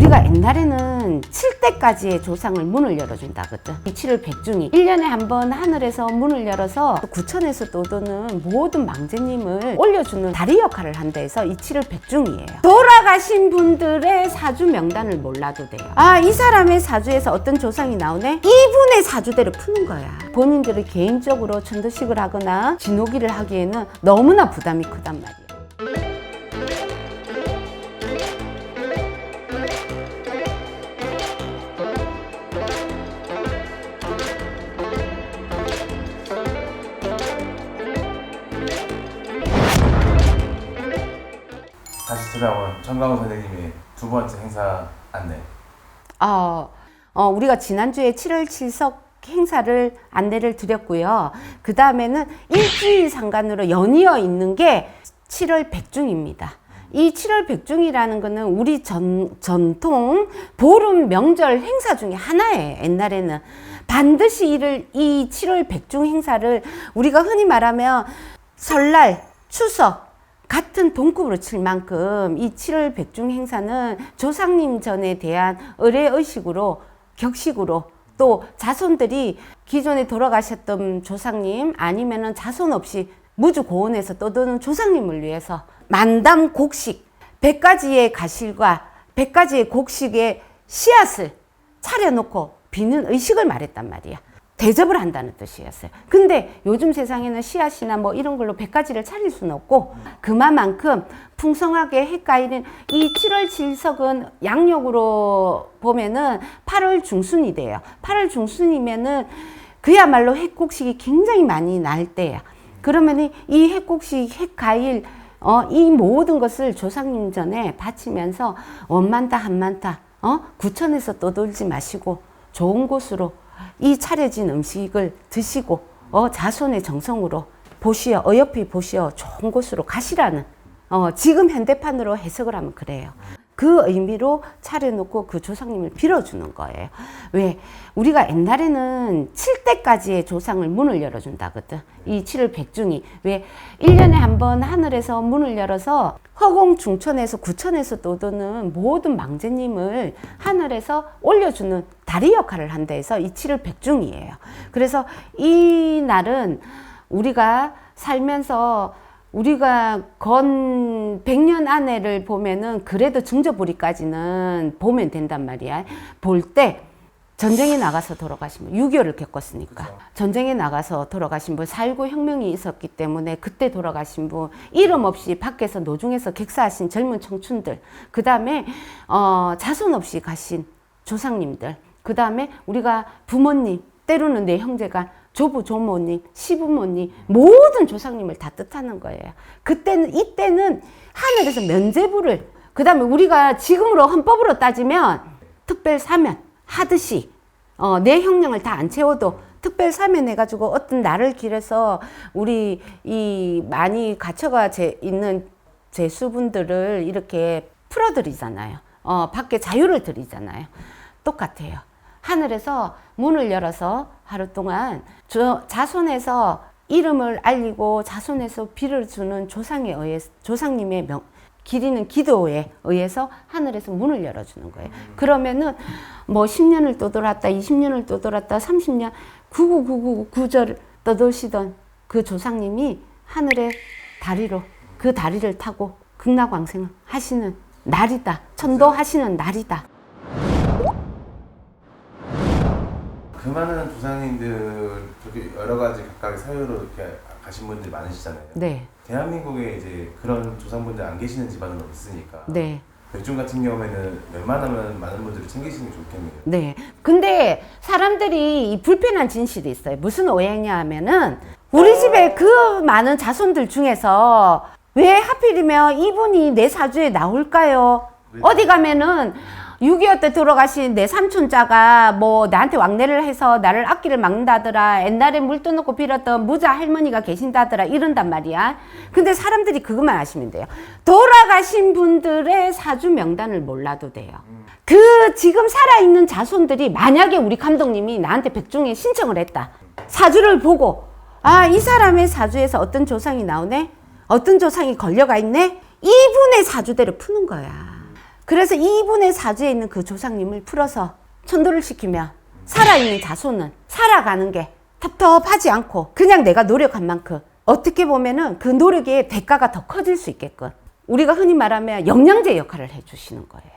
우리가 옛날에는 7대까지의 조상을 문을 열어준다거든. 이 7월 백중이 1년에 한 번 하늘에서 문을 열어서 구천에서 떠도는 모든 망제님을 올려주는 다리 역할을 한다 해서 이 7월 백중이에요. 돌아가신 분들의 사주 명단을 몰라도 돼요. 아, 이 사람의 사주에서 어떤 조상이 나오네? 이분의 사주대로 푸는 거야. 본인들이 개인적으로 천도식을 하거나 진호기를 하기에는 너무나 부담이 크단 말이야. 다시 찾아온 정강훈 선생님의 두 번째 행사 안내. 우리가 지난주에 7월 7석 행사를 안내를 드렸고요. 그 다음에는 일주일 상간으로 연이어 있는 게 7월 백중입니다. 이 7월 백중이라는 거는 우리 전통 보름 명절 행사 중에 하나예요. 옛날에는 반드시 이 7월 백중 행사를 우리가 흔히 말하면 설날, 추석 같은 동급으로 칠 만큼 이 7월 백중 행사는 조상님 전에 대한 의례의식으로 격식으로 또 자손들이 기존에 돌아가셨던 조상님 아니면은 자손 없이 무주고원에서 떠도는 조상님을 위해서 만담 곡식 100가지의 가실과 100가지의 곡식의 씨앗을 차려놓고 비는 의식을 말했단 말이야. 대접을 한다는 뜻이었어요. 근데 요즘 세상에는 씨앗이나 뭐 이런 걸로 100가지를 차릴 수는 없고 그만큼 풍성하게 해가이는 이 7월 7석은 양력으로 보면은 8월 중순이 돼요. 8월 중순이면은 그야말로 핵곡식이 굉장히 많이 날 때야. 그러면 이 핵곡식, 핵가일 이 모든 것을 조상님 전에 바치면서 원만타 한만타 구천에서 떠돌지 마시고 좋은 곳으로 이 차려진 음식을 드시고 자손의 정성으로 보시어 어여삐 보시어 좋은 곳으로 가시라는 지금 현대판으로 해석을 하면 그래요. 그 의미로 차려놓고 그 조상님을 빌어주는 거예요. 왜? 우리가 옛날에는 7대까지의 조상을 문을 열어준다거든. 이 7월 백중이. 왜? 1년에 한 번 하늘에서 문을 열어서 허공 중천에서 구천에서 떠도는 모든 망제님을 하늘에서 올려주는 다리 역할을 한다 해서 이 7월 백중이에요. 그래서 이 날은 우리가 살면서 우리가 건 100년 안에를 보면은 그래도 증조부리까지는 보면 된단 말이야. 볼 때 전쟁에 나가서 돌아가신 분, 6.25를 겪었으니까. 그쵸. 전쟁에 나가서 돌아가신 분, 4.19 혁명이 있었기 때문에 그때 돌아가신 분, 이름 없이 밖에서 노중에서 객사하신 젊은 청춘들, 그 다음에 자손 없이 가신 조상님들, 그 다음에 우리가 부모님, 때로는 내 형제가 조부, 조모님, 시부모님 모든 조상님을 다 뜻하는 거예요. 이때는 하늘에서 면제부를 그 다음에 우리가 지금으로 헌법으로 따지면 특별 사면 하듯이 내 형량을 다 안 채워도 특별 사면 해가지고 어떤 날을 길어서 우리 이 많이 갇혀가 있는 제수분들을 이렇게 풀어드리잖아요. 밖에 자유를 드리잖아요. 똑같아요. 하늘에서 문을 열어서 하루 동안 자손에서 이름을 알리고 자손에서 비를 주는 조상님의 기리는 기도에 의해서 하늘에서 문을 열어주는 거예요. 그러면은 뭐 10년을 떠돌았다, 20년을 떠돌았다, 30년, 9999절 떠돌시던 그 조상님이 하늘의 다리로 그 다리를 타고 극락왕생을 하시는 날이다. 천도하시는 날이다. 그 많은 조상님들 여러 가지 각각의 사유로 이렇게 가신 분들이 많으시잖아요. 네. 대한민국에 이제 그런 조상분들 안 계시는 집안은 없으니까. 네. 백중 같은 경우에는 웬만하면 많은 분들이 챙기시는 게 좋겠네요. 네. 근데 사람들이 이 불편한 진실이 있어요. 무슨 오해냐 하면은 우리 집에 그 많은 자손들 중에서 왜 하필이면 이분이 내 사주에 나올까요? 어디 가면은 6.25 때 돌아가신 내 삼촌자가 뭐 나한테 왕래를 해서 나를 앞길을 막는다더라. 옛날에 물 떠놓고 빌었던 무자 할머니가 계신다더라. 이런단 말이야. 근데 사람들이 그것만 아시면 돼요. 돌아가신 분들의 사주 명단을 몰라도 돼요. 그 지금 살아있는 자손들이 만약에 우리 감독님이 나한테 백중에 신청을 했다. 사주를 보고 이 사람의 사주에서 어떤 조상이 나오네? 어떤 조상이 걸려가 있네? 이분의 사주대로 푸는 거야. 그래서 이분의 사주에 있는 그 조상님을 풀어서 천도를 시키면 살아있는 자손은 살아가는 게 텁텁하지 않고 그냥 내가 노력한 만큼 어떻게 보면은 그 노력의 대가가 더 커질 수 있게끔 우리가 흔히 말하면 영양제 역할을 해주시는 거예요.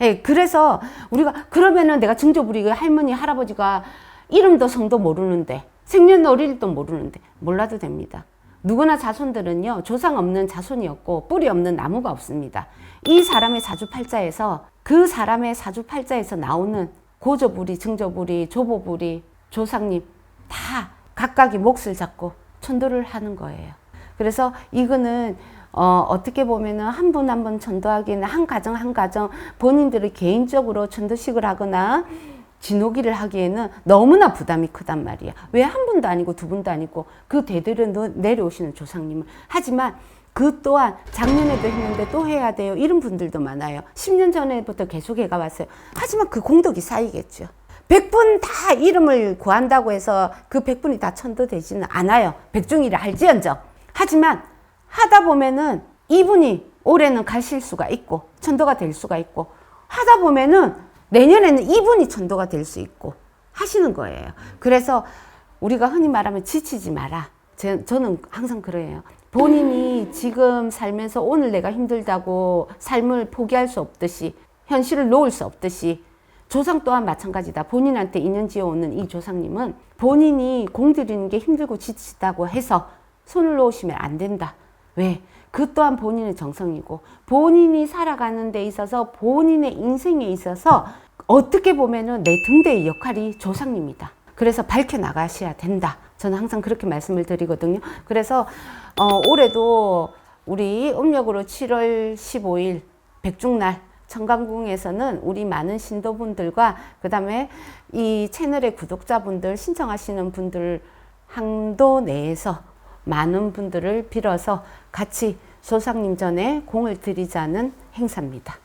예, 그래서 우리가 그러면은 내가 증조부리 할머니 할아버지가 이름도 성도 모르는데 생년월일도 모르는데 몰라도 됩니다. 누구나 자손들은요 조상 없는 자손이었고 뿌리 없는 나무가 없습니다. 이 사람의 사주팔자에서 그 사람의 사주팔자에서 나오는 고조부리, 증조부리, 조보부리, 조상님 다 각각이 몫을 잡고 천도를 하는 거예요. 그래서 이거는 어떻게 보면은 한 분 한 분 천도하기는 한 가정 한 가정 본인들이 개인적으로 천도식을 하거나 진호기를 하기에는 너무나 부담이 크단 말이야. 왜 한 분도 아니고 두 분도 아니고 그 대대로 내려오시는 조상님을. 하지만 그 또한 작년에도 했는데 또 해야 돼요. 이런 분들도 많아요. 10년 전에부터 계속 해가 왔어요. 하지만 그 공덕이 쌓이겠죠. 100분 다 이름을 구한다고 해서 그 100분이 다 천도되지는 않아요. 백중이라 할지언정. 하지만 하다 보면은 이분이 올해는 가실 수가 있고 천도가 될 수가 있고 하다 보면은 내년에는 이분이 천도가 될 수 있고 하시는 거예요. 그래서 우리가 흔히 말하면 지치지 마라. 저는 항상 그래요. 본인이 지금 살면서 오늘 내가 힘들다고 삶을 포기할 수 없듯이 현실을 놓을 수 없듯이 조상 또한 마찬가지다. 본인한테 인연 지어오는 이 조상님은 본인이 공들이는 게 힘들고 지치다고 해서 손을 놓으시면 안 된다. 왜? 그 또한 본인의 정성이고 본인이 살아가는 데 있어서 본인의 인생에 있어서 어떻게 보면은 내 등대의 역할이 조상님이다. 그래서 밝혀나가셔야 된다. 저는 항상 그렇게 말씀을 드리거든요. 그래서 올해도 우리 음력으로 7월 15일 백중날 청강궁에서는 우리 많은 신도분들과 그 다음에 이 채널의 구독자분들 신청하시는 분들 항도 내에서 많은 분들을 빌어서 같이 조상님 전에 공을 드리자는 행사입니다.